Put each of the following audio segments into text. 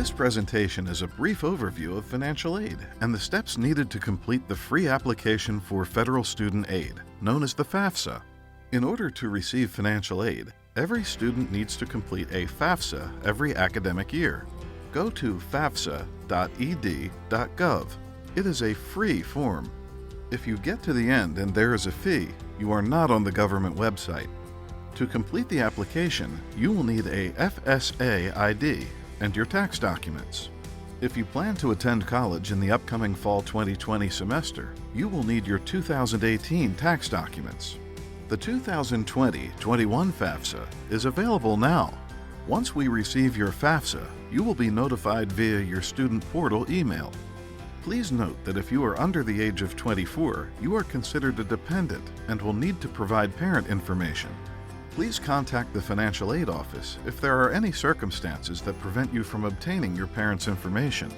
This presentation is a brief overview of financial aid and the steps needed to complete the free application for federal student aid, known as the FAFSA. In order to receive financial aid, every student needs to complete a FAFSA every academic year. Go to fafsa.ed.gov. It is a free form. If you get to the end and there is a fee, you are not on the government website. To complete the application, you will need a FSA ID and your tax documents. If you plan to attend college in the upcoming fall 2020 semester, you will need your 2018 tax documents. The 2020-21 FAFSA is available now. Once we receive your FAFSA, you will be notified via your student portal email. Please note that if you are under the age of 24, you are considered a dependent and will need to provide parent information. Please contact the Financial Aid Office if there are any circumstances that prevent you from obtaining your parents' information.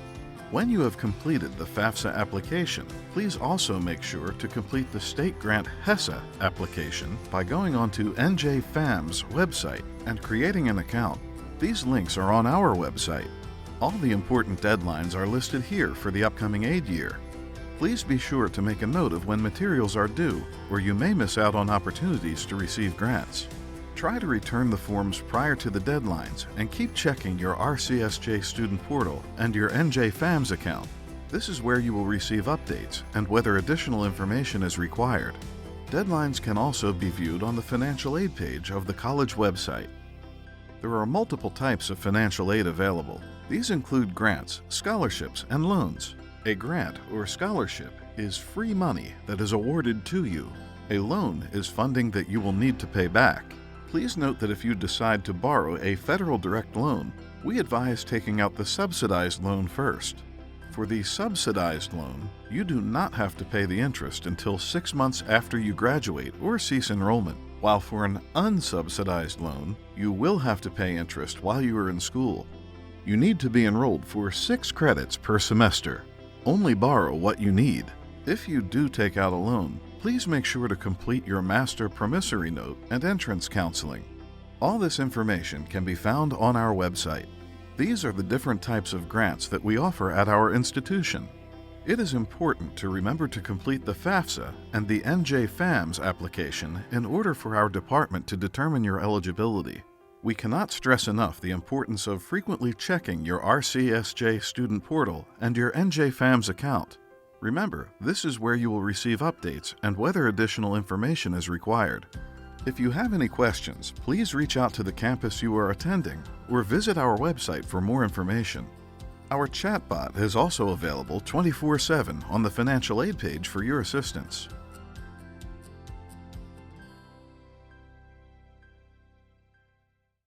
When you have completed the FAFSA application, please also make sure to complete the state grant HESA application by going onto NJFAM's website and creating an account. These links are on our website. All the important deadlines are listed here for the upcoming aid year. Please be sure to make a note of when materials are due, or you may miss out on opportunities to receive grants. Try to return the forms prior to the deadlines and keep checking your RCSJ student portal and your NJFAMS account. This is where you will receive updates and whether additional information is required. Deadlines can also be viewed on the financial aid page of the college website. There are multiple types of financial aid available. These include grants, scholarships, and loans. A grant or scholarship is free money that is awarded to you. A loan is funding that you will need to pay back. Please note that if you decide to borrow a federal direct loan, we advise taking out the subsidized loan first. For the subsidized loan, you do not have to pay the interest until 6 months after you graduate or cease enrollment, while for an unsubsidized loan, you will have to pay interest while you are in school. You need to be enrolled for 6 credits per semester. Only borrow what you need. If you do take out a loan, please make sure to complete your master promissory note and entrance counseling. All this information can be found on our website. These are the different types of grants that we offer at our institution. It is important to remember to complete the FAFSA and the NJFAMS application in order for our department to determine your eligibility. We cannot stress enough the importance of frequently checking your RCSJ student portal and your NJFAMS account. Remember, this is where you will receive updates and whether additional information is required. If you have any questions, please reach out to the campus you are attending or visit our website for more information. Our chatbot is also available 24/7 on the financial aid page for your assistance.